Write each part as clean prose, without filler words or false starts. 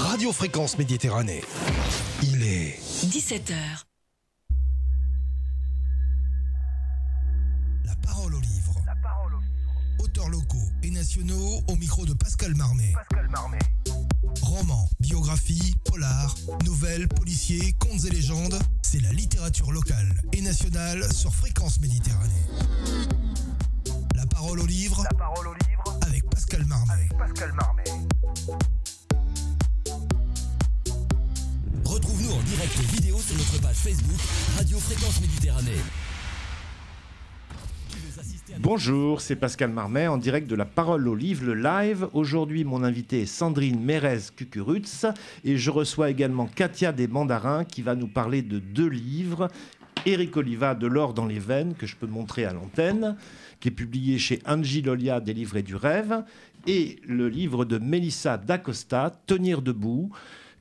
Radio Fréquence Méditerranée. Il est 17 h. La parole au livre. Auteurs locaux et nationaux au micro de Pascal Marmet. Romans, biographies, polars, nouvelles, policiers, contes et légendes, c'est la littérature locale et nationale sur Fréquence Méditerranée. La parole au livre, avec Pascal Marmet. Retrouve-nous en direct vidéo sur notre page Facebook Radio Fréquence Méditerranée. Bonjour, c'est Pascal Marmet en direct de La Parole au Livre, le live. Aujourd'hui, mon invité est Sandrine Mérez-Cucurutz et je reçois également Katia des Mandarins qui va nous parler de 2 livres. Éric Oliva, De l'or dans les veines, que je peux montrer à l'antenne, qui est publié chez Angie Lolia, Délivré du rêve, et le livre de Mélissa Dacosta, Tenir debout,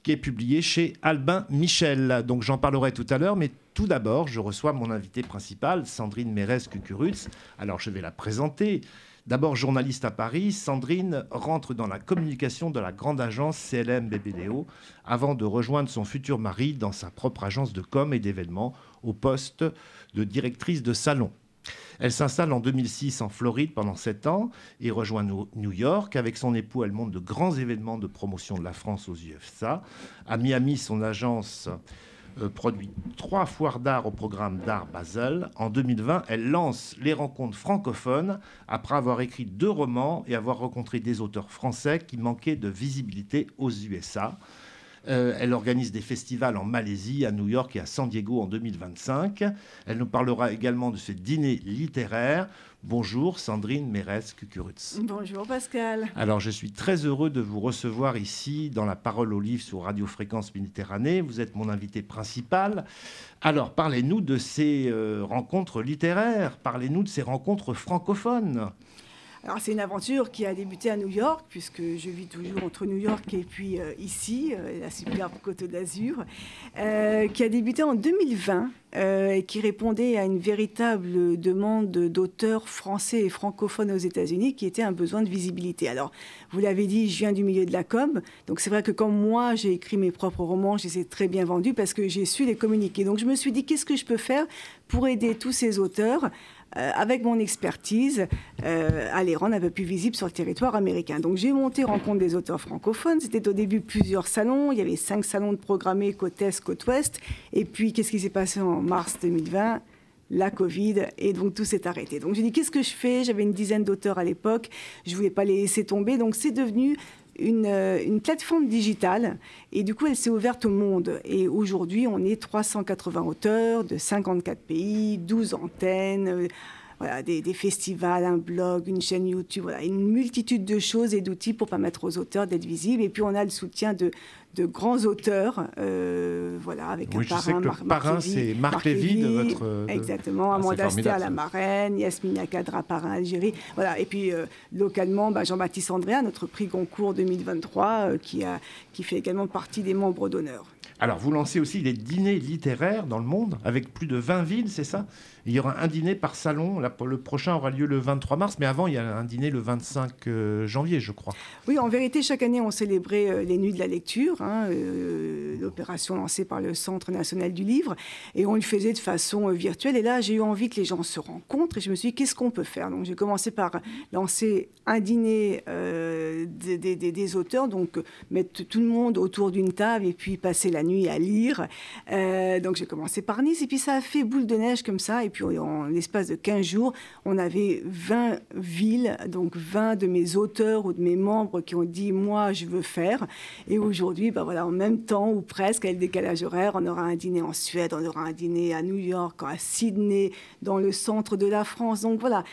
qui est publié chez Albin Michel. Donc j'en parlerai tout à l'heure, mais tout d'abord, je reçois mon invité principal, Sandrine Mérez-Cucurutz. Alors je vais la présenter. D'abord journaliste à Paris, Sandrine rentre dans la communication de la grande agence CLM BBDO avant de rejoindre son futur mari dans sa propre agence de com et d'événements au poste de directrice de salon. Elle s'installe en 2006 en Floride pendant 7 ans et rejoint New York. Avec son époux, elle monte de grands événements de promotion de la France aux USA. À Miami, son agence produit 3 foires d'art au programme d'art Basel. En 2020, elle lance les rencontres francophones après avoir écrit 2 romans et avoir rencontré des auteurs français qui manquaient de visibilité aux USA. Elle organise des festivals en Malaisie, à New York et à San Diego en 2025. Elle nous parlera également de ce dîner littéraire. Bonjour Sandrine Mérez-Cucurutz. Bonjour Pascal. Alors je suis très heureux de vous recevoir ici dans La Parole au Livre sur Radio Fréquence Méditerranée. Vous êtes mon invité principal. Alors parlez-nous de ces rencontres littéraires, parlez-nous de ces rencontres francophones. Alors c'est une aventure qui a débuté à New York, puisque je vis toujours entre New York et puis ici, la superbe Côte d'Azur, qui a débuté en 2020 et qui répondait à une véritable demande d'auteurs français et francophones aux États-Unis, qui était un besoin de visibilité. Alors, vous l'avez dit, je viens du milieu de la com, donc c'est vrai que quand moi j'ai écrit mes propres romans, je les ai très bien vendus parce que j'ai su les communiquer. Donc je me suis dit, qu'est-ce que je peux faire pour aider tous ces auteurs avec mon expertise, à les rendre un peu plus visibles sur le territoire américain. Donc j'ai monté Rencontre des auteurs francophones. C'était au début plusieurs salons. Il y avait 5 salons de programmés, côte Est, côte Ouest. Et puis, qu'est-ce qui s'est passé en mars 2020 ? La Covid, et donc tout s'est arrêté. Donc j'ai dit, qu'est-ce que je fais ? J'avais une dizaine d'auteurs à l'époque. Je ne voulais pas les laisser tomber. Donc c'est devenu une plateforme digitale, et du coup elle s'est ouverte au monde, et aujourd'hui on est 380 auteurs de 54 pays, 12 antennes, voilà, des festivals, un blog, une chaîne YouTube, voilà, une multitude de choses et d'outils pour permettre aux auteurs d'être visibles. Et puis on a le soutien de grands auteurs, voilà, avec un parrain. Je sais que le parrain, c'est Marc Lévy de votre... Exactement, Amanda Aster, la marraine, Yasmina Kadra, parrain Algérie. Voilà. Et puis, localement, Jean-Baptiste Andréa, notre prix Goncourt 2023, qui fait également partie des membres d'honneur. Alors, vous lancez aussi des dîners littéraires dans le monde, avec plus de 20 villes, c'est ça ? Il y aura un dîner par salon. Là, le prochain aura lieu le 23 mars, mais avant, il y a un dîner le 25 janvier, je crois. Oui, en vérité, chaque année, on célébrait les Nuits de la lecture, l'opération lancée par le Centre national du livre, et on le faisait de façon virtuelle. Et là, j'ai eu envie que les gens se rencontrent, et je me suis dit, qu'est-ce qu'on peut faire ? Donc, j'ai commencé par lancer un dîner des auteurs, donc mettre tout le monde autour d'une table, et puis passer la nuit à lire. Donc, j'ai commencé par Nice, et puis ça a fait boule de neige comme ça, et puis en l'espace de 15 jours, on avait 20 villes, donc 20 de mes auteurs ou de mes membres qui ont dit « moi, je veux faire ». Et aujourd'hui, voilà, en même temps, ou presque, avec le décalage horaire, on aura un dîner en Suède, on aura un dîner à New York, à Sydney, dans le centre de la France. Donc voilà,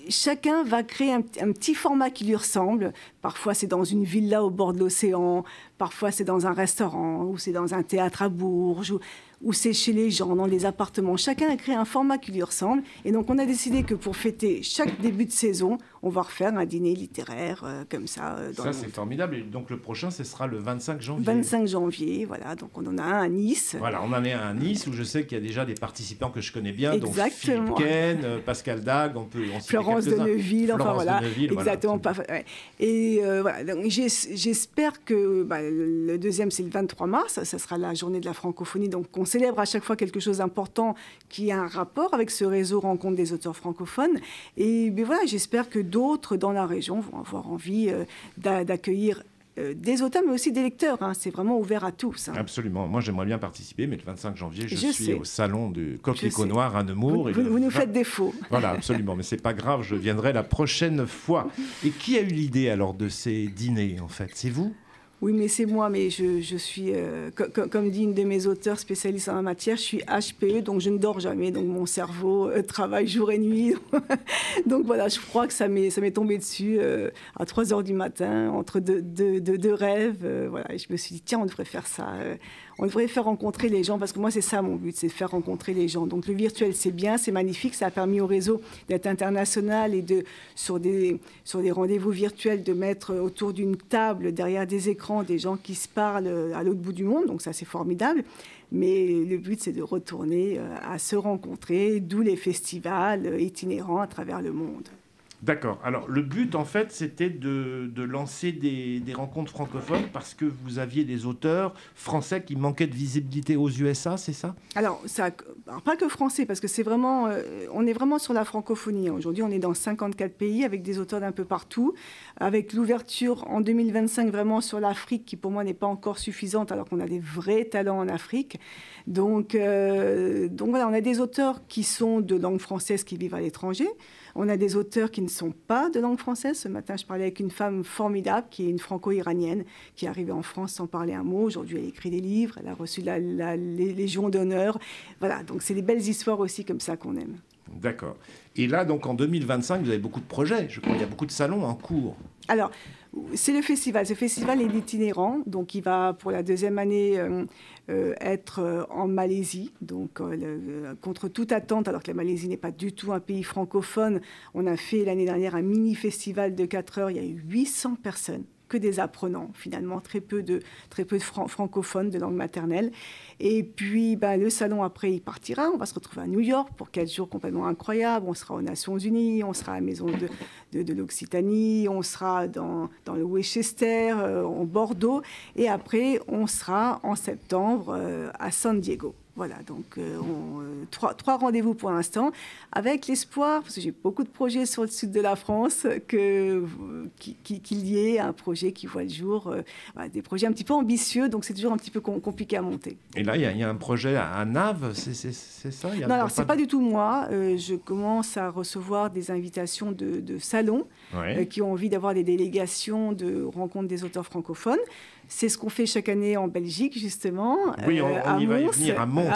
chacun va créer un petit format qui lui ressemble. Parfois, c'est dans une villa au bord de l'océan. Parfois, c'est dans un restaurant ou c'est dans un théâtre à Bourges. ou c'est chez les gens, dans les appartements. Chacun a créé un format qui lui ressemble. Et donc, on a décidé que pour fêter chaque début de saison, on va refaire un dîner littéraire comme ça. Ça, c'est formidable. Et donc, le prochain, ce sera le 25 janvier. 25 janvier, voilà. Donc, on en a un à Nice. Voilà, on en est à Nice, où je sais qu'il y a déjà des participants que je connais bien. Exactement. Donc, Philippe Ken, Pascal Dague, on Florence de Neuville, enfin voilà. Neuville, exactement. Voilà. Ouais. Et voilà, donc, j'espère que le deuxième, c'est le 23 mars. Ça sera la journée de la francophonie. Donc, on célèbre à chaque fois quelque chose d'important qui a un rapport avec ce réseau Rencontre des auteurs francophones. Et voilà, j'espère que d'autres dans la région vont avoir envie d'accueillir des auteurs, mais aussi des lecteurs. Hein. C'est vraiment ouvert à tous. Hein. Absolument. Moi, j'aimerais bien participer, mais le 25 janvier, je suis au salon du Coquelicot Noir à Nemours. Vous nous faites défaut. Voilà, absolument. Mais c'est pas grave, je viendrai la prochaine fois. Et qui a eu l'idée alors de ces dîners, en fait? C'est vous? Oui, mais c'est moi, mais je suis, comme dit une de mes auteurs spécialistes en la matière, je suis HPE, donc je ne dors jamais, donc mon cerveau travaille jour et nuit. Donc voilà, je crois que ça m'est tombé dessus à 3 heures du matin, entre deux rêves. Voilà, et je me suis dit, tiens, on devrait faire ça. On devrait faire rencontrer les gens, parce que moi, c'est ça mon but, c'est de faire rencontrer les gens. Donc le virtuel, c'est bien, c'est magnifique, ça a permis au réseau d'être international et sur des rendez-vous virtuels, de mettre autour d'une table, derrière des écrans, des gens qui se parlent à l'autre bout du monde. Donc ça, c'est formidable. Mais le but, c'est de retourner à se rencontrer, d'où les festivals itinérants à travers le monde. D'accord. Alors, le but, en fait, c'était de lancer des rencontres francophones parce que vous aviez des auteurs français qui manquaient de visibilité aux USA, c'est ça? Alors, pas que français, parce que c'est vraiment, on est vraiment sur la francophonie. Aujourd'hui, on est dans 54 pays avec des auteurs d'un peu partout, avec l'ouverture en 2025 vraiment sur l'Afrique, qui pour moi n'est pas encore suffisante, alors qu'on a des vrais talents en Afrique. Donc voilà, on a des auteurs qui sont de langue française qui vivent à l'étranger. On a des auteurs qui ne sont pas de langue française. Ce matin, je parlais avec une femme formidable qui est une franco-iranienne qui est arrivée en France sans parler un mot. Aujourd'hui, elle écrit des livres. Elle a reçu la Légion d'honneur. Voilà, donc c'est des belles histoires aussi comme ça qu'on aime. D'accord. Et là, donc en 2025, vous avez beaucoup de projets. Je crois qu'il y a beaucoup de salons en cours. Alors, c'est le festival. Ce festival est itinérant, donc il va pour la deuxième année être en Malaisie. Donc, contre toute attente, alors que la Malaisie n'est pas du tout un pays francophone, on a fait l'année dernière un mini-festival de 4 heures. Il y a eu 800 personnes, que des apprenants, finalement, très peu de francophones de langue maternelle. Et puis, le salon, après, il partira. On va se retrouver à New York pour 4 jours complètement incroyables. On sera aux Nations Unies, on sera à la Maison de l'Occitanie, on sera dans le Worcester, en Bordeaux. Et après, on sera en septembre à San Diego. Voilà, donc 3 rendez-vous pour l'instant, avec l'espoir, parce que j'ai beaucoup de projets sur le sud de la France, qu'il y ait un projet qui voit le jour, des projets un petit peu ambitieux, donc c'est toujours un petit peu compliqué à monter. Et là, il y a un projet à Naves, c'est ça? Non, alors c'est pas du tout moi. Je commence à recevoir des invitations de salons qui ont envie d'avoir des délégations de rencontres des auteurs francophones. C'est ce qu'on fait chaque année en Belgique, justement. Oui, on y va y venir à Mons.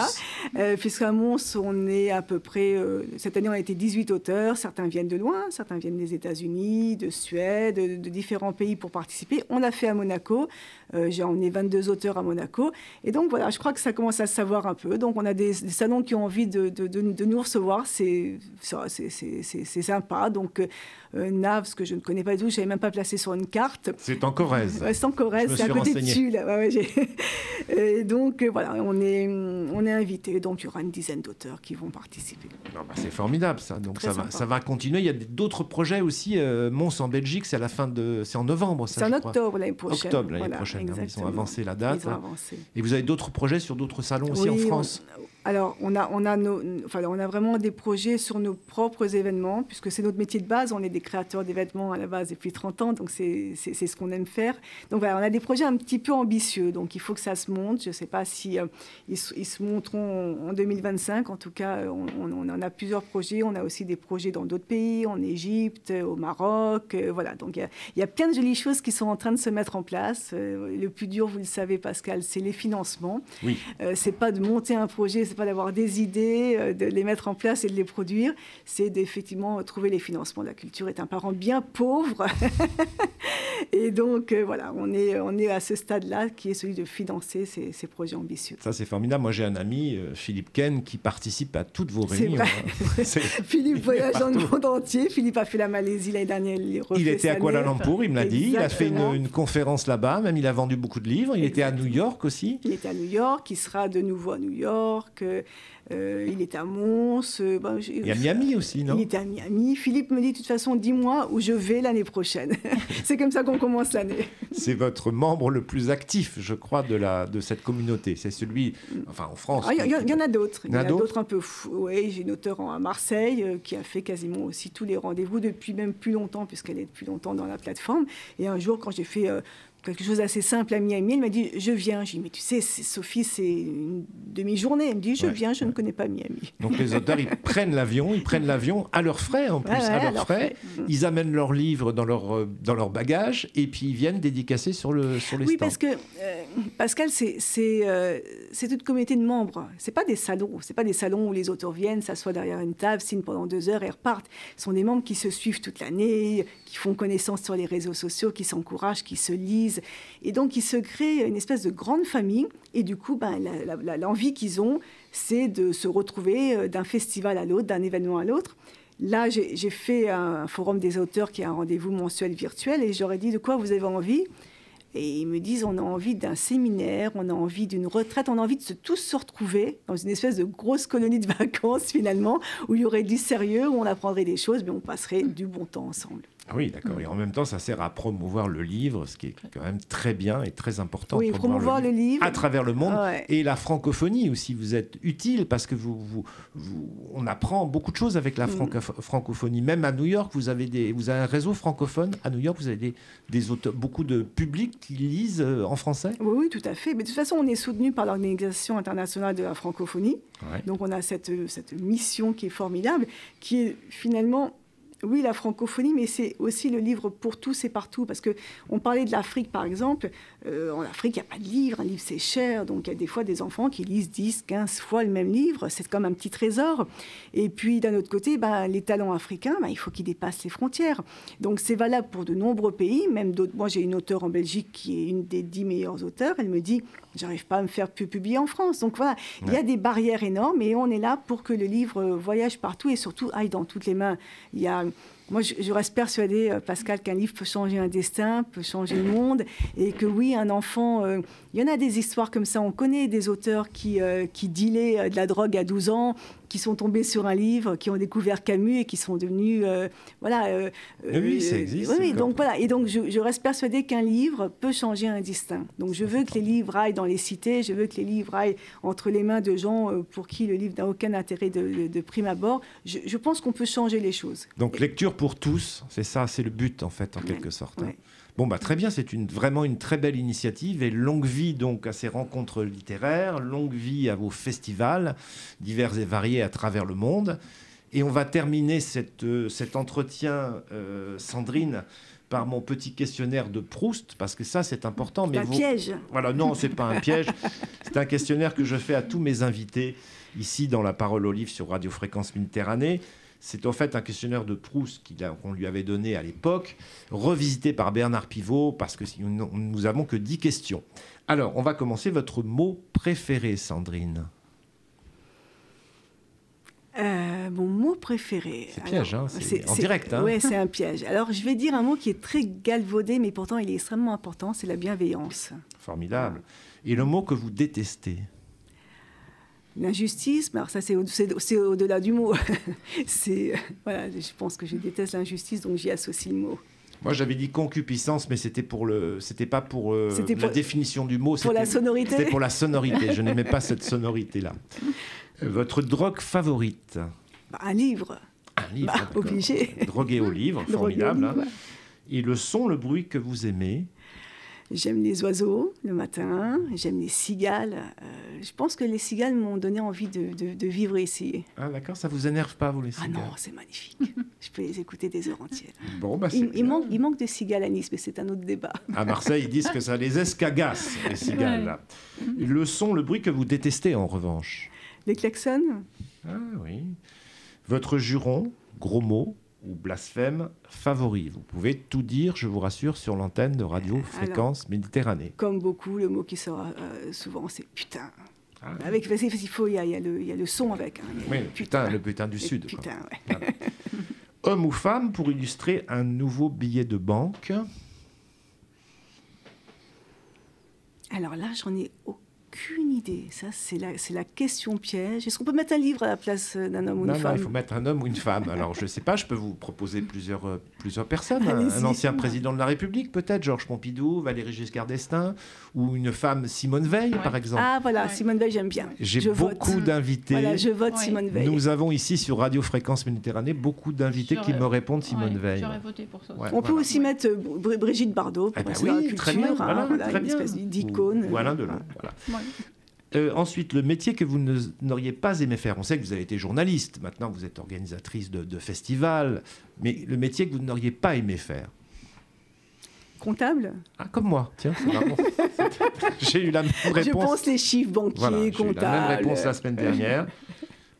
Voilà. Puisqu'à Mons, on est à peu près... cette année, on a été 18 auteurs. Certains viennent de loin, certains viennent des États-Unis, de Suède, de différents pays pour participer. On l'a fait à Monaco. J'ai emmené 22 auteurs à Monaco. Et donc, voilà, je crois que ça commence à se savoir un peu. Donc, on a des salons qui ont envie de nous recevoir. C'est sympa. Donc, Naves, que je ne connais pas du tout, je n'avais même pas placé sur une carte. C'est en Corrèze. C'est en Corrèze, c'est à côté de Tulle. Et donc, voilà, on est invité. Donc, il y aura une dizaine d'auteurs qui vont participer. C'est formidable, ça. Donc, ça va continuer. Il y a d'autres projets aussi. Mons en Belgique, c'est c'est en novembre, ça, c'est en octobre l'année prochaine. Octobre l'année prochaine. Hein, ils ont avancé la date. Ils ont avancé. Et vous avez d'autres projets sur d'autres salons aussi en France? Alors, on a vraiment des projets sur nos propres événements, puisque c'est notre métier de base. On est des créateurs d'événements à la base depuis 30 ans, donc c'est ce qu'on aime faire. Donc voilà, on a des projets un petit peu ambitieux, donc il faut que ça se monte. Je ne sais pas si ils se monteront en 2025. En tout cas, on en a plusieurs projets. On a aussi des projets dans d'autres pays, en Égypte, au Maroc. Voilà, donc il y a plein de jolies choses qui sont en train de se mettre en place. Le plus dur, vous le savez, Pascal, c'est les financements. Oui. C'est pas de monter un projet, c'est pas d'avoir des idées, de les mettre en place et de les produire, c'est d'effectivement trouver les financements. La culture est un parent bien pauvre et donc, voilà, on est à ce stade-là qui est celui de financer ces projets ambitieux. Ça, c'est formidable. Moi, j'ai un ami, Philippe Ken, qui participe à toutes vos réunions. Philippe voyage dans le monde entier. Philippe a fait la Malaisie l'année dernière. Il était à Kuala Lumpur, il me l'a dit. Il a fait une conférence là-bas. Même, il a vendu beaucoup de livres. Il était à New York aussi. Il était à New York. Il sera de nouveau à New York. Il était à Mons. Et à Miami aussi, non? Il était à Miami. Philippe me dit, de toute façon, dis-moi où je vais l'année prochaine. C'est comme ça qu'on commence l'année. C'est votre membre le plus actif, je crois, de cette communauté. C'est celui, enfin, en France. Il y en a d'autres. Il y en a d'autres un peu fous. Oui, j'ai une auteure à Marseille qui a fait quasiment aussi tous les rendez-vous depuis même plus longtemps, puisqu'elle est depuis longtemps dans la plateforme. Et un jour, quand j'ai fait quelque chose d'assez simple à Miami, elle m'a dit « je viens ». J'ai dit « mais tu sais, Sophie, c'est une demi-journée ». Elle me dit « je viens, je ne connais pas Miami ». Donc les auteurs, ils prennent l'avion à leurs frais en plus, à leurs frais. Ils amènent leurs livres dans leur bagage et puis ils viennent dédicacer sur les stands. Oui, parce que Pascal, c'est toute communauté de membres. C'est pas des salons où les auteurs viennent, s'assoient derrière une table, signent pendant 2 heures et repartent. Ce sont des membres qui se suivent toute l'année, qui font connaissance sur les réseaux sociaux, qui s'encouragent, qui se lisent. Et donc, ils se créent une espèce de grande famille. Et du coup, l'envie qu'ils ont, c'est de se retrouver d'un festival à l'autre, d'un événement à l'autre. Là, j'ai fait un forum des auteurs qui est un rendez-vous mensuel virtuel. Et j'aurais dit, de quoi vous avez envie ? Et ils me disent, on a envie d'un séminaire, on a envie d'une retraite, on a envie de tous se retrouver dans une espèce de grosse colonie de vacances, finalement, où il y aurait du sérieux, où on apprendrait des choses, mais on passerait du bon temps ensemble. Oui, d'accord. Et en même temps, ça sert à promouvoir le livre, ce qui est quand même très bien et très important. Oui, promouvoir le livre à travers le monde. Et la francophonie aussi. Vous êtes utile parce que on apprend beaucoup de choses avec la francophonie. Même à New York, vous avez un réseau francophone. À New York, vous avez des auteurs, beaucoup de publics qui lisent en français. Oui, tout à fait. Mais de toute façon, on est soutenu par l'Organisation internationale de la francophonie. Ouais. Donc, on a cette mission qui est formidable, qui est finalement... Oui, la francophonie, mais c'est aussi le livre pour tous et partout. Parce qu'on parlait de l'Afrique, par exemple. En Afrique, il n'y a pas de livre. Un livre, c'est cher. Donc, il y a des fois des enfants qui lisent 10, 15 fois le même livre. C'est comme un petit trésor. Et puis, d'un autre côté, les talents africains, il faut qu'ils dépassent les frontières. Donc, c'est valable pour de nombreux pays. Même d'autres. Moi, j'ai une auteure en Belgique qui est une des 10 meilleures auteurs. Elle me dit, j'arrive pas à me faire publier en France. Donc, voilà, il y a des barrières énormes. Et on est là pour que le livre voyage partout et surtout aille dans toutes les mains. Moi, je reste persuadée, Pascal, qu'un livre peut changer un destin, peut changer le monde, et que oui, un enfant... il y en a des histoires comme ça. On connaît des auteurs qui dealaient de la drogue à 12 ans, qui sont tombés sur un livre, qui ont découvert Camus et qui sont devenus... oui, ça existe. Oui, donc voilà. Et donc, je reste persuadée qu'un livre peut changer un destin. Donc, je veux que les livres aillent dans les cités, je veux que les livres aillent entre les mains de gens pour qui le livre n'a aucun intérêt de prime abord. Je pense qu'on peut changer les choses. Donc, lecture pour tous, c'est ça, c'est le but, en fait, en quelque sorte. Ouais. Bon, très bien, c'est vraiment une très belle initiative et longue vie donc à ces rencontres littéraires, longue vie à vos festivals divers et variés à travers le monde. Et on va terminer cet entretien, Sandrine, par mon petit questionnaire de Proust, parce que ça, c'est important. C'est un piège. Voilà, non, c'est pas un piège. C'est un questionnaire que je fais à tous mes invités ici dans La Parole au Livre sur Radio Fréquence Méditerranée. C'est en fait un questionnaire de Proust qu'on lui avait donné à l'époque, revisité par Bernard Pivot, parce que nous n'avons que 10 questions. Alors, on va commencer. Votre mot préféré, Sandrine? Mon mot préféré... C'est piège, hein, c'est en direct. Hein. Oui, c'est un piège. Alors, je vais dire un mot qui est très galvaudé, mais pourtant, il est extrêmement important, c'est la bienveillance. Formidable. Et le mot que vous détestez? L'injustice, alors ça c'est au-delà du mot. Voilà, je pense que je déteste l'injustice, donc j'y associe le mot. Moi j'avais dit concupiscence, mais c'était pas pour la définition du mot. Pour la sonorité. C'était pour la sonorité. Je n'aimais pas cette sonorité-là. Votre drogue favorite? Un livre. Un livre, obligé. Drogué au livre, formidable. Hein. Et le son, le bruit que vous aimez? J'aime les oiseaux le matin, j'aime les cigales. Je pense que les cigales m'ont donné envie de vivre ici. Ah d'accord, ça vous énerve pas, vous, les cigales? Ah non, c'est magnifique. Je peux les écouter des heures entières. Bon, il manque de cigales à Nice, mais c'est un autre débat. À Marseille, ils disent que ça les escagasse, les cigales. Là. Le son, le bruit que vous détestez, en revanche? Les klaxons. Ah oui. Votre juron, gros mot ou blasphème favori? Vous pouvez tout dire, je vous rassure, sur l'antenne de Radio Fréquence Méditerranée. Comme beaucoup, le mot qui sort souvent, c'est putain. Avec, parce qu'il faut, il y a le son avec. Hein, oui, le putain du Sud. Putain, ouais. Voilà. Homme ou femme pour illustrer un nouveau billet de banque? Alors là, j'en ai aucune idée. Ça, c'est la question piège. Est-ce qu'on peut mettre un livre à la place d'un homme ou une femme? Non, il faut mettre un homme ou une femme. Alors, je ne sais pas, je peux vous proposer plusieurs personnes. Allez-y. Un ancien président de la République, peut-être, Georges Pompidou, Valéry Giscard d'Estaing, ou une femme, Simone Veil, par exemple. Ah, voilà, Simone Veil, j'aime bien. J'ai beaucoup d'invités. Voilà, je vote Simone Veil. Nous avons ici, sur Radio Fréquence Méditerranée, beaucoup d'invités qui me répondent Simone Veil. J'aurais voté pour ça. On peut aussi mettre Brigitte Bardot, pour rester dans la culture. Très bien, voilà, une espèce d'icône. Ou Alain Delon, voilà. Ensuite, le métier que vous n'auriez pas aimé faire. On sait que vous avez été journaliste, maintenant vous êtes organisatrice de festivals, mais le métier que vous n'auriez pas aimé faire. Comptable? Ah, comme moi, tiens, c'est marrant. J'ai eu la même réponse. Je pense les chiffres, banquiers, comptables. J'ai eu la même réponse la semaine dernière.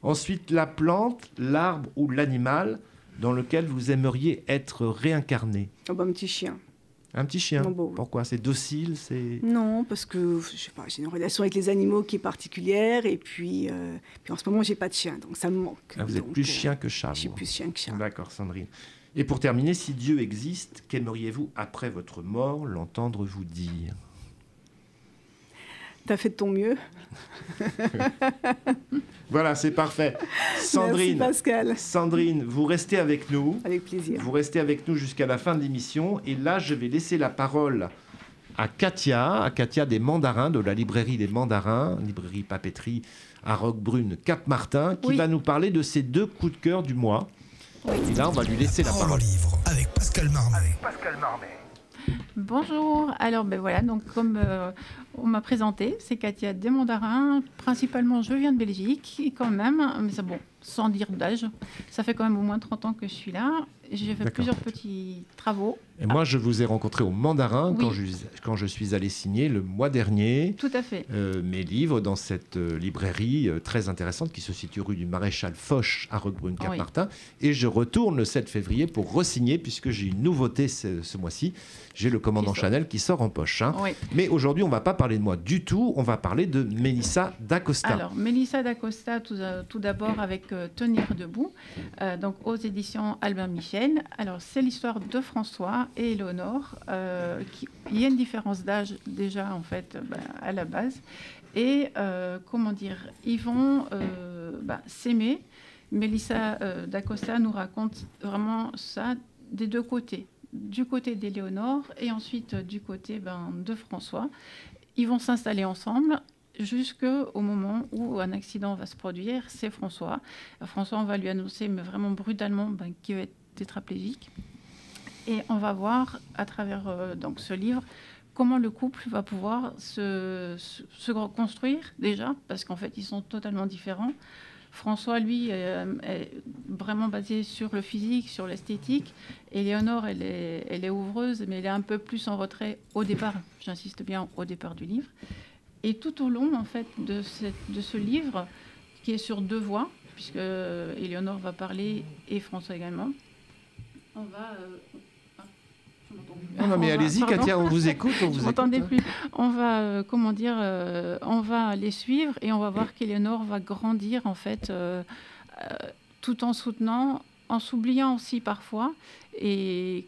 Ensuite, la plante, l'arbre ou l'animal dans lequel vous aimeriez être réincarné. Oh, un petit chien. Un petit chien. Bon. Pourquoi? C'est docile, c'est... Non, parce que je sais pas, j'ai une relation avec les animaux qui est particulière, et puis en ce moment j'ai pas de chien, donc ça me manque. Vous êtes plus chien que chat. Je suis plus chien que chat. D'accord, Sandrine. Et pour terminer, si Dieu existe, qu'aimeriez-vous après votre mort l'entendre vous dire? T'as fait de ton mieux. Voilà, c'est parfait. Sandrine, merci Pascal. Sandrine, vous restez avec nous. Avec plaisir. Vous restez avec nous jusqu'à la fin de l'émission. Et là, je vais laisser la parole à Katia des Mandarins, de la librairie des Mandarins, librairie papeterie à Roquebrune, Cap-Martin, qui va nous parler de ses 2 coups de cœur du mois. Oui. Et là, on va lui laisser la parole. Livre avec Pascal Marmet. Bonjour, alors voilà, donc comme on m'a présenté, c'est Katia des Mandarins, principalement je viens de Belgique, et quand même, mais ça, bon, sans dire d'âge, ça fait quand même au moins 30 ans que je suis là, j'ai fait plusieurs petits travaux. Et moi, je vous ai rencontré au Mandarin quand je suis allé signer le mois dernier. Tout à fait. Mes livres dans cette librairie très intéressante qui se situe rue du Maréchal Foch à Roquebrune, Cap-Martin. Et je retourne le 7 février pour re-signer puisque j'ai une nouveauté ce mois-ci. J'ai le commandant Chanel qui sort en poche. Hein. Oui. Mais aujourd'hui, on ne va pas parler de moi du tout. On va parler de Mélissa d'Acosta. Alors, Mélissa d'Acosta, tout d'abord avec Tenir debout, donc aux éditions Albin Michel. Alors, c'est l'histoire de François et Éléonore. Il y a une différence d'âge déjà, en fait, à la base. Et, ils vont s'aimer. Mélissa d'Acosta nous raconte vraiment ça des 2 côtés. Du côté d'Éléonore et ensuite du côté de François. Ils vont s'installer ensemble jusqu'au moment où un accident va se produire. C'est François. François, on va lui annoncer, mais vraiment brutalement, qu'il va être tétraplégique. Et on va voir à travers donc ce livre comment le couple va pouvoir se reconstruire déjà, parce qu'en fait, ils sont totalement différents. François, lui, est vraiment basé sur le physique, sur l'esthétique. Éléonore, elle est ouvreuse, mais elle est un peu plus en retrait au départ. J'insiste bien au départ du livre. Et tout au long, en fait, de ce livre, qui est sur 2 voix, puisque Éléonore va parler et François également, on va... Non, mais allez-y, Katia, on vous écoute. Je ne m'entendais plus. On va, on va les suivre et on va voir qu'Éléonore va grandir, en fait, tout en soutenant, en s'oubliant aussi parfois. Et,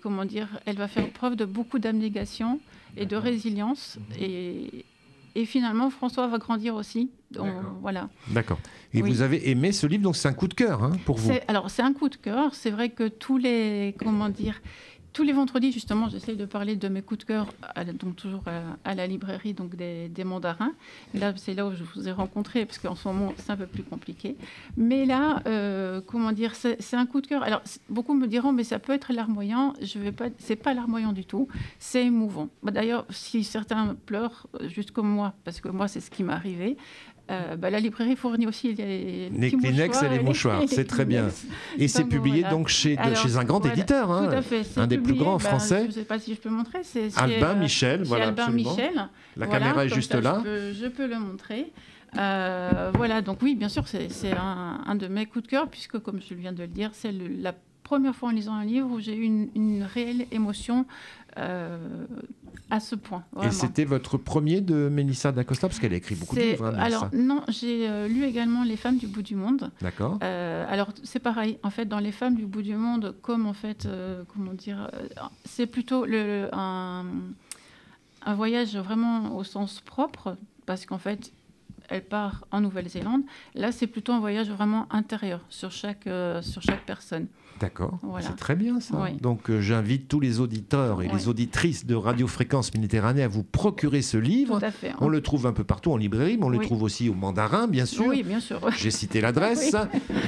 elle va faire preuve de beaucoup d'abnégation et de résilience. Et finalement, François va grandir aussi. Donc, voilà. D'accord. Et vous avez aimé ce livre, donc c'est un coup de cœur pour vous. Alors, c'est un coup de cœur. C'est vrai que tous les vendredis, justement, j'essaie de parler de mes coups de cœur, donc toujours à la librairie donc des Mandarins. Et là, c'est là où je vous ai rencontré, parce qu'en ce moment, c'est un peu plus compliqué. Mais là, c'est un coup de cœur. Alors, beaucoup me diront, mais ça peut être larmoyant. C'est pas larmoyant du tout. C'est émouvant. D'ailleurs, si certains pleurent, juste comme moi, parce que moi, c'est ce qui m'est arrivé, la librairie fournit aussi les Kleenex et les mouchoirs, c'est très bien. Et c'est publié donc chez un grand éditeur, tout à fait, un des plus grands français. Je ne sais pas si je peux montrer. C'est Albin Michel, voilà, Albin Michel. La caméra est juste là. Je peux le montrer. Voilà, donc oui, bien sûr, c'est un de mes coups de cœur, puisque, comme je viens de le dire, c'est la première fois en lisant un livre où j'ai eu une réelle émotion à ce point. Vraiment. Et c'était votre premier de Mélissa d'Acosta, parce qu'elle a écrit beaucoup de livres. Hein, alors non, j'ai lu également Les femmes du bout du monde. D'accord. Alors c'est pareil, en fait, dans Les femmes du bout du monde, comme en fait, comment dire, c'est plutôt un voyage vraiment au sens propre, parce qu'en fait, elle part en Nouvelle-Zélande. Là, c'est plutôt un voyage vraiment intérieur sur chaque personne. D'accord, Voilà. c'est très bien ça. Oui. Donc j'invite tous les auditeurs et les auditrices de Radio Fréquence Méditerranée à vous procurer ce livre. Tout à fait. On le trouve un peu partout en librairie, mais on le trouve aussi au Mandarin, bien sûr. Oui, bien sûr. J'ai cité l'adresse,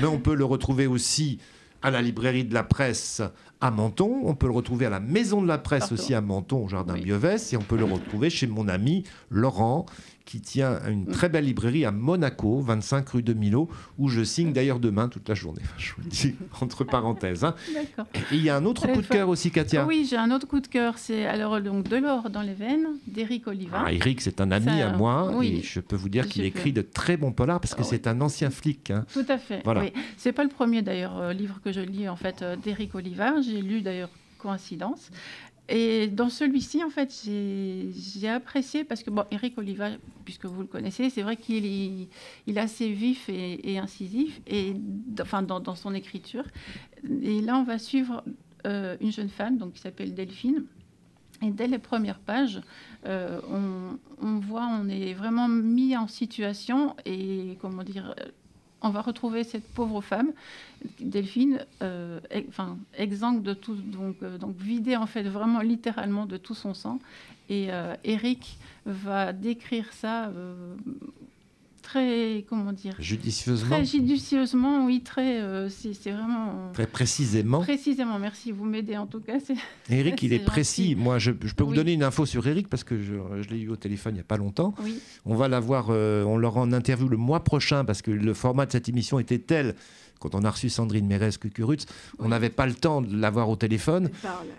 mais on peut le retrouver aussi à la librairie de la presse à Menton, on peut le retrouver à la maison de la presse aussi à Menton, au Jardin Bievès, et on peut le retrouver chez mon ami Laurent, qui tient une très belle librairie à Monaco, 25 rue de Millau, où je signe d'ailleurs demain toute la journée. Je vous le dis entre parenthèses. Hein. D'accord. Et il y a un autre coup de cœur aussi, Katia. Oui, j'ai un autre coup de cœur. C'est alors donc De l'or dans les veines d'Éric Oliva. Ah, Éric, c'est un ami à moi, et je peux vous dire qu'il écrit de très bons polars, parce que c'est un ancien flic. Hein. Tout à fait. Voilà. Oui. C'est pas le premier d'ailleurs livre que je lis en fait d'Éric Oliva. J'ai lu d'ailleurs Coïncidence. Et dans celui-ci, en fait, j'ai apprécié, parce que, bon, Éric Oliva, puisque vous le connaissez, c'est vrai qu'il est assez vif et incisif enfin, dans son écriture. Et là, on va suivre une jeune femme donc, qui s'appelle Delphine. Et dès les premières pages, on est vraiment mis en situation et, comment dire, on va retrouver cette pauvre femme, Delphine, exsangue de tout, donc vidée en fait vraiment littéralement de tout son sang. Et Éric va décrire ça très, comment dire, judicieusement. Très judicieusement, oui, c'est vraiment très précisément. Précisément, merci, vous m'aidez en tout cas. Éric, il est précis. Moi, je peux vous donner une info sur Éric parce que je l'ai eu au téléphone il n'y a pas longtemps. Oui. On va l'avoir, on l'aura en interview le mois prochain parce que le format de cette émission était tel. Quand on a reçu Sandrine Mérez-Cucurutz, on n'avait pas le temps de l'avoir au téléphone.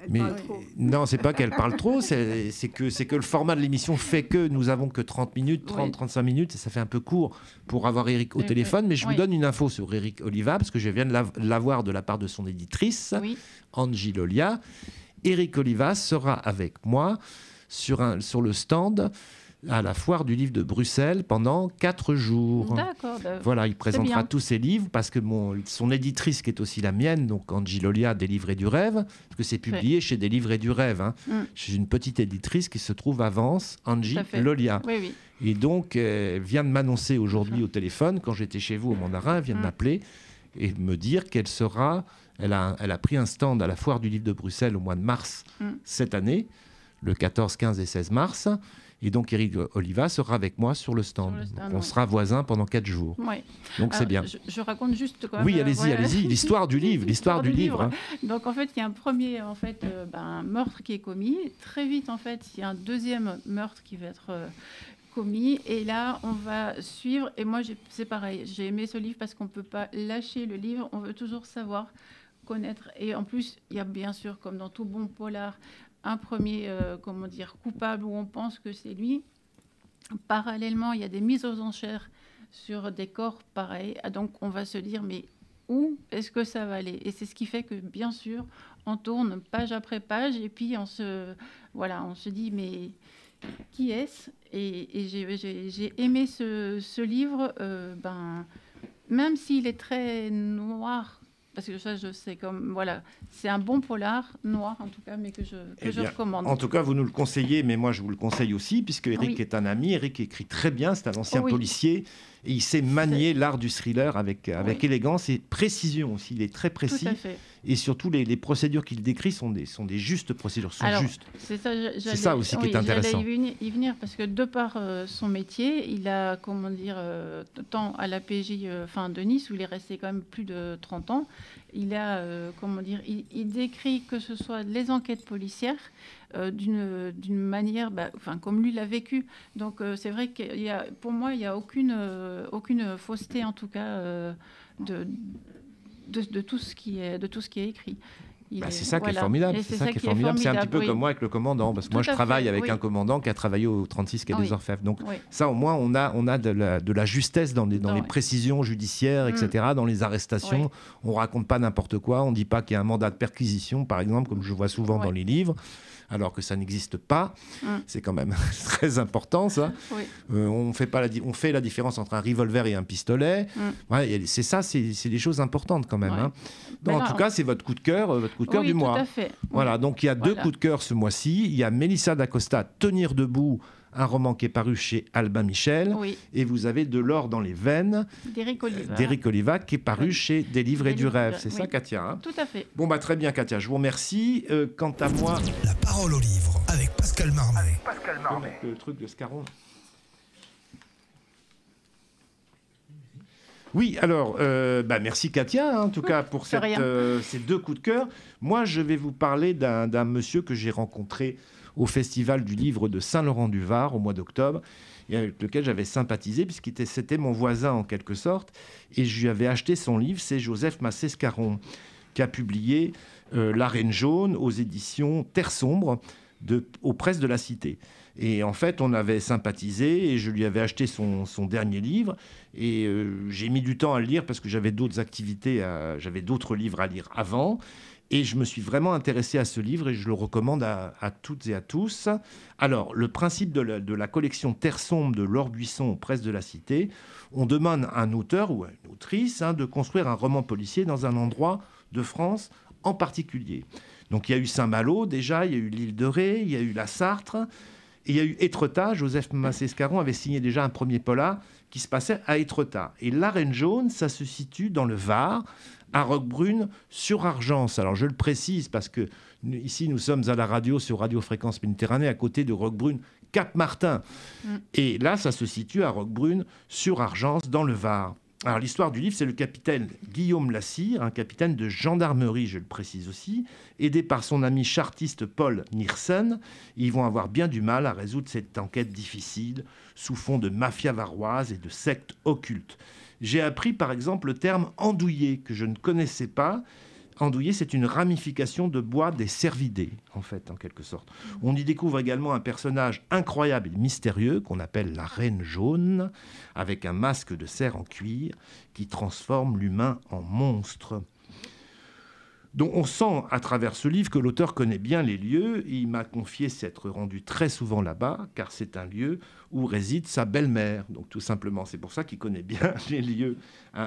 Elle parle trop. Non, c'est pas qu'elle parle trop, c'est que le format de l'émission fait que nous avons que 30 minutes, 35 minutes, et ça fait un peu court pour avoir Éric au téléphone. Mais je vous donne une info sur Éric Oliva, parce que je viens de l'avoir de la part de son éditrice, Angie Lolia. Éric Oliva sera avec moi sur le stand à la foire du livre de Bruxelles pendant 4 jours. D'accord. Voilà, il présentera tous ses livres parce que son éditrice, qui est aussi la mienne, donc Angie Lolia, des Livres et du Rêve, parce que c'est publié chez des Livres et du Rêve, hein, chez une petite éditrice qui se trouve à Vence, Angie Lolia. Oui. Et donc, elle vient de m'annoncer aujourd'hui au téléphone, quand j'étais chez vous au Mandarin, elle vient de m'appeler et de me dire qu'elle sera... Elle a pris un stand à la foire du livre de Bruxelles au mois de mars cette année, le 14, 15 et 16 mars. Et donc, Éric Oliva sera avec moi sur le stand. On sera voisins pendant 4 jours. Ouais. Donc, c'est bien. Je raconte juste quand même... Oui, allez-y. L'histoire du livre. L'histoire du livre. Hein. Donc, en fait, il y a un premier meurtre qui est commis. Très vite, en fait, il y a un deuxième meurtre qui va être commis. Et là, on va suivre. Et moi, c'est pareil. J'ai aimé ce livre parce qu'on ne peut pas lâcher le livre. On veut toujours savoir, connaître. Et en plus, il y a bien sûr, comme dans tout bon polar, un premier coupable où on pense que c'est lui. Parallèlement, il y a des mises aux enchères sur des corps pareils. Donc, on va se dire, mais où est-ce que ça va aller? Et c'est ce qui fait que, bien sûr, on tourne page après page et puis on se dit, mais qui est-ce? Et j'ai aimé ce livre, même s'il est très noir, parce que ça, je sais, c'est un bon polar noir, en tout cas, mais que je recommande. En tout cas, vous nous le conseillez, mais moi, je vous le conseille aussi, puisque Éric est un ami. Éric écrit très bien, c'est un ancien policier, et il sait manier l'art du thriller avec élégance et précision aussi. Il est très précis. Tout à fait. Et surtout, les procédures qu'il décrit sont des justes procédures, justes. C'est ça aussi qui est intéressant. J'allais y venir, parce que de par son métier, il a, tant à la PJ de Nice, où il est resté quand même plus de 30 ans, il a, il décrit que ce soit les enquêtes policières d'une manière, comme lui l'a vécu. Donc c'est vrai que pour moi, il n'y a aucune fausseté, en tout cas, de tout ce qui est écrit. C'est ça qui est formidable. C'est ça qui est formidable. C'est un petit peu comme moi avec le commandant, parce que moi je travaille avec un commandant qui a travaillé au 36 quai des Orfèvres. Donc ça, au moins, on a de la justesse dans les précisions judiciaires, etc., dans les arrestations. On raconte pas n'importe quoi. On dit pas qu'il y a un mandat de perquisition, par exemple, comme je vois souvent dans les livres, alors que ça n'existe pas. C'est quand même très important, ça. On fait la différence entre un revolver et un pistolet. C'est ça, c'est des choses importantes quand même. Hein. En tout cas, c'est votre coup de cœur du mois. Tout à fait. Voilà, donc il y a deux coups de cœur ce mois-ci. Il y a Mélissa d'Acosta, Tenir debout, un roman qui est paru chez Albin Michel. Et vous avez De l'or dans les veines d'Éric Oliva qui est paru chez Des livres et du rêve. C'est ça, Katia, hein? Tout à fait. Bon, très bien, Katia, je vous remercie. Quant à moi... La parole au livre avec Pascal Marmet. Le truc de Scarron. Oui, alors, merci Katia, hein, en tout cas, pour ces deux coups de cœur. Moi, je vais vous parler d'un monsieur que j'ai rencontré au Festival du livre de Saint-Laurent-du-Var au mois d'octobre, et avec lequel j'avais sympathisé, c'était mon voisin en quelque sorte, et je lui avais acheté son livre. C'est Joseph Massé-Scarron, qui a publié La Reine jaune aux éditions Terre sombre, aux presses de la Cité. Et en fait, on avait sympathisé et je lui avais acheté son dernier livre. Et j'ai mis du temps à le lire parce que j'avais d'autres activités, j'avais d'autres livres à lire avant. Et je me suis vraiment intéressé à ce livre et je le recommande à toutes et à tous. Alors, le principe de la collection Terre sombre de Laure Buisson aux presses de la Cité, on demande à un auteur ou à une autrice de construire un roman policier dans un endroit de France en particulier. Donc, il y a eu Saint-Malo déjà, il y a eu l'île de Ré, il y a eu la Sarthe. Et il y a eu Étretat. Joseph Massé-Scarron avait signé déjà un premier polar qui se passait à Étretat. Et La Reine jaune, ça se situe dans le Var, à Roquebrune-sur-Argence. Alors je le précise parce que ici nous sommes à la radio sur Radio Fréquence Méditerranée à côté de Roquebrune-Cap-Martin. Et là, ça se situe à Roquebrune-sur-Argence dans le Var. Alors l'histoire du livre, c'est le capitaine Guillaume Lassire, un capitaine de gendarmerie, je le précise aussi, aidé par son ami chartiste Paul Niersen. Ils vont avoir bien du mal à résoudre cette enquête difficile sous fond de mafia varoise et de sectes occultes. J'ai appris par exemple le terme andouillé que je ne connaissais pas. Andouillé, c'est une ramification de bois des cervidés, en fait, en quelque sorte. On y découvre également un personnage incroyable et mystérieux qu'on appelle la Reine jaune, avec un masque de cerf en cuir qui transforme l'humain en monstre. Donc on sent à travers ce livre que l'auteur connaît bien les lieux. Il m'a confié s'être rendu très souvent là-bas, car c'est un lieu où réside sa belle-mère. Donc tout simplement, c'est pour ça qu'il connaît bien les lieux.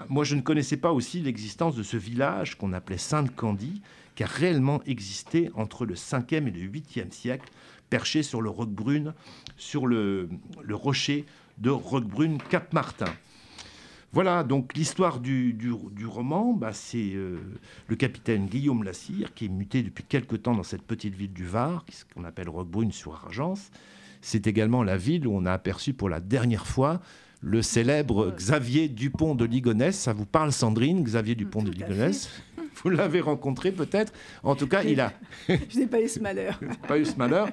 Moi, je ne connaissais pas aussi l'existence de ce village qu'on appelait Sainte-Candie, qui a réellement existé entre le 5e et le 8e siècle, perché sur le Roquebrune, sur le rocher de Roquebrune-Cap-Martin. Voilà, donc l'histoire du roman, c'est le capitaine Guillaume Lassire, qui est muté depuis quelque temps dans cette petite ville du Var, qu'on appelle Roquebrune-sur-Argence. C'est également la ville où on a aperçu pour la dernière fois le célèbre Xavier Dupont de Ligonnès. Ça vous parle, Sandrine, Xavier Dupont de Ligonnès? Vous l'avez rencontré peut-être. En tout cas, il a... Je n'ai pas eu ce malheur. Pas eu ce malheur.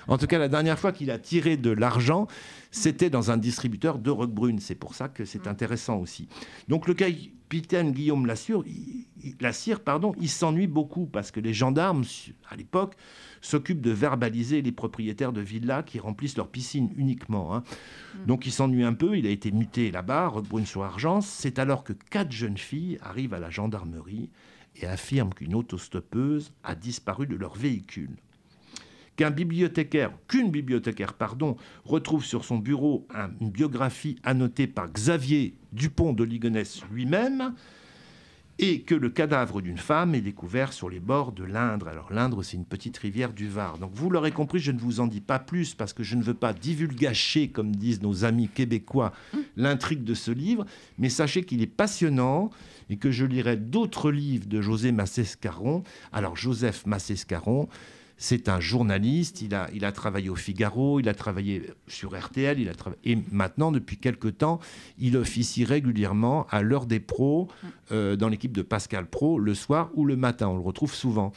En tout cas, la dernière fois qu'il a tiré de l'argent, c'était dans un distributeur de Roquebrune. C'est pour ça que c'est intéressant aussi. Donc le capitaine Guillaume Lassire, il s'ennuie beaucoup parce que les gendarmes, à l'époque, s'occupent de verbaliser les propriétaires de villas qui remplissent leurs piscines uniquement. Donc il s'ennuie un peu, il a été muté là-bas, Roquebrune-sur-Argence. C'est alors que 4 jeunes filles arrivent à la gendarmerie et affirment qu'une autostoppeuse a disparu de leur véhicule. Qu'une bibliothécaire, retrouve sur son bureau une biographie annotée par Xavier Dupont de Ligonnès lui-même, et que le cadavre d'une femme est découvert sur les bords de l'Indre. Alors l'Indre, c'est une petite rivière du Var. Donc vous l'aurez compris, je ne vous en dis pas plus parce que je ne veux pas divulgacher, comme disent nos amis québécois, l'intrigue de ce livre. Mais sachez qu'il est passionnant et que je lirai d'autres livres de Joseph Massé-Scarron. Alors Joseph Massé-Scarron, c'est un journaliste, il a travaillé au Figaro, il a travaillé sur RTL, et maintenant, depuis quelque temps, il officie régulièrement à l'heure des pros, dans l'équipe de Pascal Praud, le soir ou le matin, on le retrouve souvent.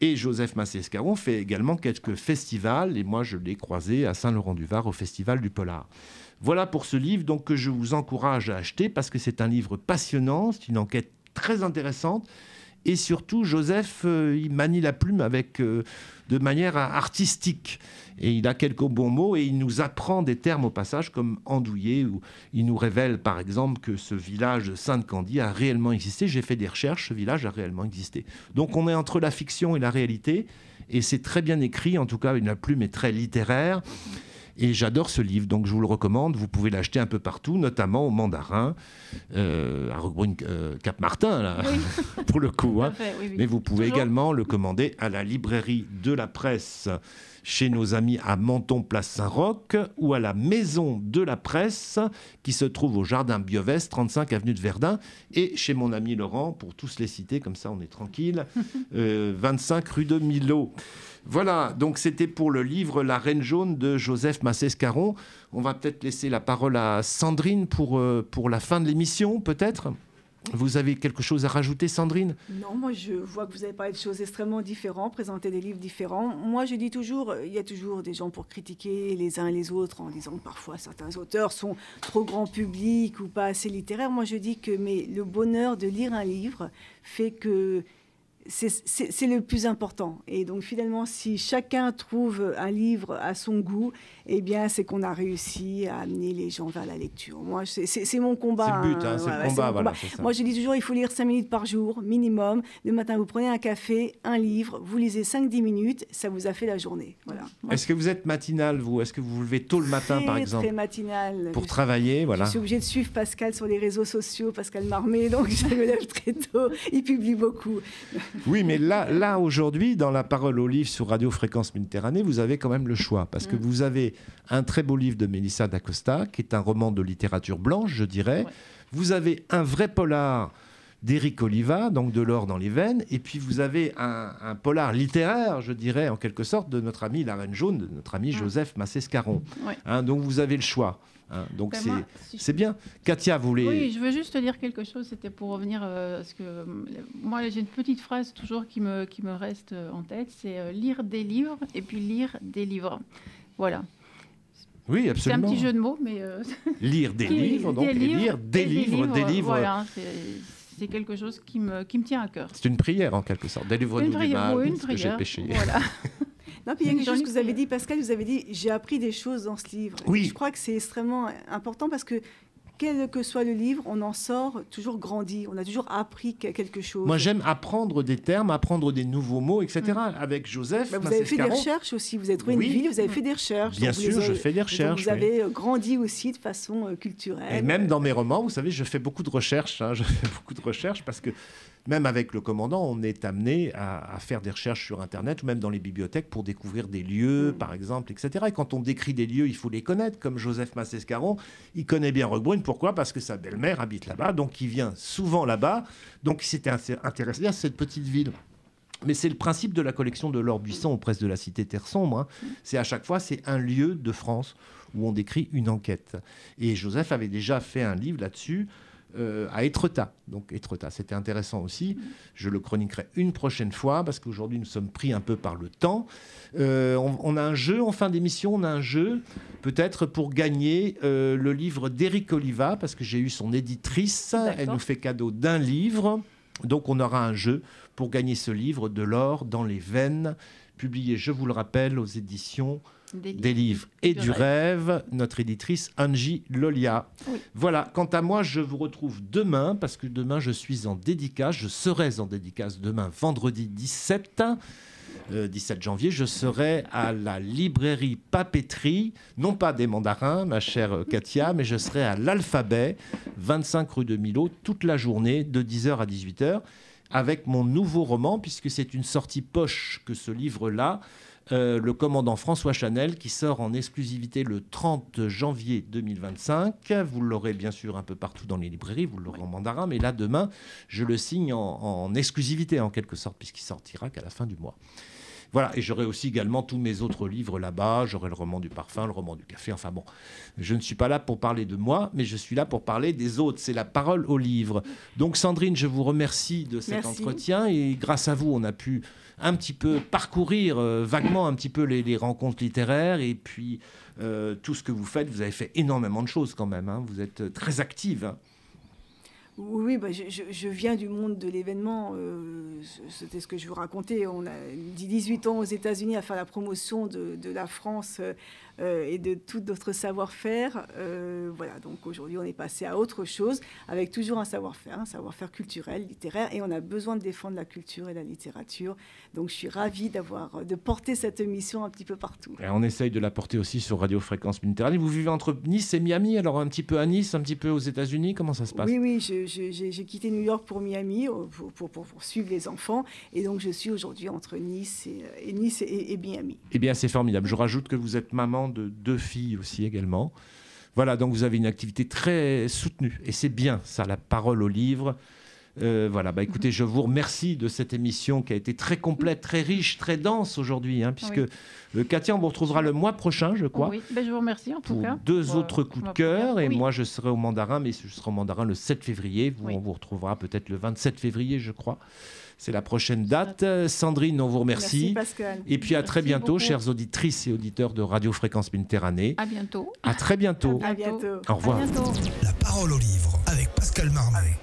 Et Joseph Massé-Scarron fait également quelques festivals, et moi je l'ai croisé à Saint-Laurent-du-Var au Festival du Polar. Voilà pour ce livre donc, que je vous encourage à acheter, parce que c'est un livre passionnant, c'est une enquête très intéressante, Et surtout, Joseph, il manie la plume de manière artistique. Et il a quelques bons mots et il nous apprend des termes au passage comme andouillé, où il nous révèle par exemple que ce village de Sainte-Candie a réellement existé. J'ai fait des recherches, ce village a réellement existé. Donc on est entre la fiction et la réalité et c'est très bien écrit, en tout cas la plume est très littéraire. Et j'adore ce livre, donc je vous le recommande. Vous pouvez l'acheter un peu partout, notamment au Mandarin, à Roquebrune, Cap-Martin, là, oui. Pour le coup. Hein. Fait, oui, oui. Mais vous pouvez Toujours. également le commander à la librairie de la presse, chez nos amis à Menton, place Saint-Roch, ou à la Maison de la Presse, qui se trouve au Jardin Biovès, 35 avenue de Verdun, et chez mon ami Laurent, pour tous les citer, comme ça on est tranquille, 25 rue de Millau. Voilà, donc c'était pour le livre La Reine jaune de Joseph Massescaron. On va peut-être laisser la parole à Sandrine pour la fin de l'émission, peut-être. Vous avez quelque chose à rajouter, Sandrine ? Non, moi je vois que vous avez parlé de choses extrêmement différentes, présenté des livres différents. Moi je dis toujours, il y a toujours des gens pour critiquer les uns et les autres en disant que parfois certains auteurs sont trop grand public ou pas assez littéraires. Moi je dis que le bonheur de lire un livre fait que c'est le plus important. Et donc finalement, si chacun trouve un livre à son goût, eh bien, c'est qu'on a réussi à amener les gens vers la lecture. Moi, c'est mon combat. C'est le but, hein, c'est le combat. Voilà, c'est ça. Moi, je dis toujours, il faut lire 5 minutes par jour, minimum. Le matin, vous prenez un café, un livre, vous lisez 5-10 minutes, ça vous a fait la journée. Voilà. Est-ce que vous êtes matinal, vous ? Est-ce que vous vous levez tôt le matin, par exemple ? Très matinal. Pour travailler, voilà. Je suis obligée de suivre Pascal sur les réseaux sociaux, Pascal Marmé, donc je me lève très tôt. Il publie beaucoup. Oui, mais là aujourd'hui, dans la parole au livre sur Radio Fréquence Méditerranée, vous avez quand même le choix. Parce que vous avez un très beau livre de Mélissa d'Acosta, qui est un roman de littérature blanche, je dirais. Ouais. Vous avez un vrai polar d'Éric Oliva, donc de l'or dans les veines. Et puis vous avez un polar littéraire, je dirais, en quelque sorte, de notre ami La Reine jaune, de notre ami Joseph Massescaron. Ouais. Hein, donc vous avez le choix. Hein, donc c'est bien. Katia, vous voulez... Oui, je veux juste te dire quelque chose. C'était pour revenir parce que moi j'ai une petite phrase toujours qui me reste en tête. C'est lire des livres et puis lire des livres. Voilà. Oui, absolument. C'est un petit jeu de mots, mais lire des livres, donc, et lire des livres. Voilà, c'est quelque chose qui me tient à cœur. C'est une prière en quelque sorte. Délivre-nous du mal, oui, parce que j'ai péché. Voilà. Non, puis il y a quelque chose que vous avez dit, Pascal, vous avez dit, j'ai appris des choses dans ce livre. Oui. Je crois que c'est extrêmement important parce que quel que soit le livre, on en sort toujours grandi. On a toujours appris quelque chose. Moi, j'aime apprendre des termes, apprendre des nouveaux mots, etc. Avec Joseph. Vous avez fait des recherches aussi. Vous avez trouvé une ville, vous avez fait des recherches. Bien sûr, je fais des recherches. Vous avez grandi aussi de façon culturelle. Et même dans mes romans, vous savez, je fais beaucoup de recherches. Hein, je fais beaucoup de recherches parce que même avec le commandant, on est amené à faire des recherches sur Internet ou même dans les bibliothèques pour découvrir des lieux, par exemple, etc. Et quand on décrit des lieux, il faut les connaître. Comme Joseph Massescaron, il connaît bien Roquebrune. Pourquoi ? Parce que sa belle-mère habite là-bas, donc il vient souvent là-bas. Donc il s'était intéressé à cette petite ville. Mais c'est le principe de la collection de Laure Buisson aux presses de la Cité Terre Sombre. Hein. C'est à chaque fois, c'est un lieu de France où on décrit une enquête. Et Joseph avait déjà fait un livre là-dessus, à Étretat. Donc Étretat, c'était intéressant aussi. Je le chroniquerai une prochaine fois parce qu'aujourd'hui nous sommes pris un peu par le temps. On a un jeu en fin d'émission, on a un jeu peut-être pour gagner le livre d'Éric Oliva parce que j'ai eu son éditrice. D'accord. Elle nous fait cadeau d'un livre. Donc on aura un jeu pour gagner ce livre de l'or dans les veines, publié, je vous le rappelle, aux éditions des livres et du rêve, notre éditrice Angie Lolia. Oui. Voilà, quant à moi, je vous retrouve demain, parce que demain, je suis en dédicace. Je serai en dédicace demain, vendredi 17 janvier. Je serai à la librairie Papeterie, non pas des Mandarins, ma chère Katia, mais je serai à l'Alphabet, 25 rue de Millau, toute la journée, de 10h à 18h, avec mon nouveau roman, puisque c'est une sortie poche que ce livre-là, le commandant François Chanel, qui sort en exclusivité le 30 janvier 2025. Vous l'aurez bien sûr un peu partout dans les librairies, vous l'aurez en mandarin, mais là, demain, je le signe en exclusivité, en quelque sorte, puisqu'il sortira qu'à la fin du mois. Voilà, et j'aurai aussi également tous mes autres livres là-bas. J'aurai le roman du parfum, le roman du café. Enfin bon, je ne suis pas là pour parler de moi, mais je suis là pour parler des autres. C'est la parole au livre. Donc Sandrine, je vous remercie de cet entretien. Et grâce à vous, on a pu un petit peu parcourir vaguement un petit peu les rencontres littéraires. Et puis tout ce que vous faites, vous avez fait énormément de choses quand même. Hein. Vous êtes très active. Hein. Oui, je viens du monde de l'événement. C'était ce que je vous racontais. On a dit 18 ans aux États-Unis à faire la promotion de la France et de tout notre savoir-faire. Voilà, donc aujourd'hui, on est passé à autre chose, avec toujours un savoir-faire culturel, littéraire, et on a besoin de défendre la culture et la littérature. Donc je suis ravie de porter cette mission un petit peu partout. Et on essaye de la porter aussi sur Radio Fréquence Méditerranée. Vous vivez entre Nice et Miami, alors un petit peu à Nice, un petit peu aux États-Unis, comment ça se passe? Oui, j'ai quitté New York pour Miami pour suivre les enfants, et donc je suis aujourd'hui entre Nice et Miami. Eh bien, c'est formidable. Je rajoute que vous êtes maman de 2 filles aussi également. Voilà, donc vous avez une activité très soutenue, et c'est bien ça, la parole au livre. Voilà, écoutez, je vous remercie de cette émission qui a été très complète, très riche, très dense aujourd'hui, puisque Katia, on vous retrouvera le mois prochain, je crois. Oui, je vous remercie en tout cas. Pour 2 autres coups de cœur, et moi je serai au Mandarin, mais je serai au Mandarin le 7 février. On vous retrouvera peut-être le 27 février, je crois. C'est la prochaine date. Sandrine, on vous remercie. Merci Pascal. Et puis à très bientôt, chères auditrices et auditeurs de Radio Fréquence Méditerranée. À bientôt. À très bientôt. À bientôt. Au revoir. La parole au livre avec Pascal Marmet.